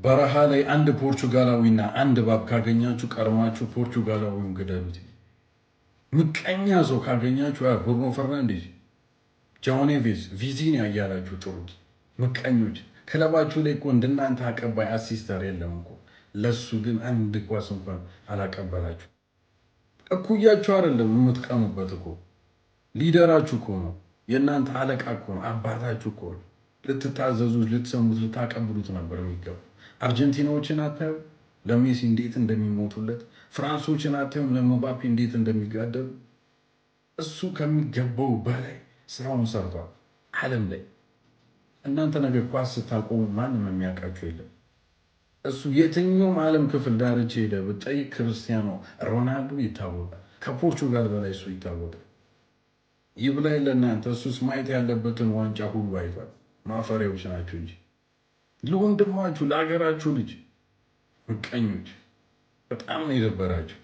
በረሃ ላይ አንድ ፖርቹጋላዊና አንድ እባብ ካገኛችሁ ቀርማችሁ ፖርቹጋላዊውን ግደሉት። ምቀኛ ሰው ካገኛችሁ ብሩኖ ፈርናንዴዝ፣ ጃኦ ኔቬዝ፣ ቪዚኒያ እያላችሁ ጥሩት። ምቀኞች ክለባችሁ ላይ እኮ እንደናንተ አቀባይ አሲስተር የለም እኮ። ለሱ ግን አንድ ኳስ እንኳን አላቀበላችሁ። እኩያችሁ አይደለም የምትቀሙበት እኮ ሊደራችሁ እኮ ነው። የእናንተ አለቃ እኮ ነው። አባታችሁ እኮ ነው። ልትታዘዙት፣ ልትሰሙት፣ ልታቀብሉት ነበር የሚገቡ። አርጀንቲናዎችን አታዩ ለሜሲ እንዴት እንደሚሞቱለት? ፍራንሶችን አታዩም ለምባፔ እንዴት እንደሚጋደሉ? እሱ ከሚገባው በላይ ስራውን ሰርቷል ዓለም ላይ። እናንተ ነገር ኳስ ስታቆሙ ማንም የሚያውቃችሁ የለም። እሱ የትኛውም ዓለም ክፍል ዳርቻ ሄደ ብጠይቅ ክርስቲያኖ ሮናልዶ ይታወቃል። ከፖርቹጋል በላይ እሱ ይታወቃል። ይብላኝ ለእናንተ። እሱስ ማየት ያለበትን ዋንጫ ሁሉ አይቷል። ማፈሪያዎች ናቸው እንጂ ለወንድማችሁ ለሀገራችሁ ልጅ ምቀኞች በጣም ነው የደበራችሁ።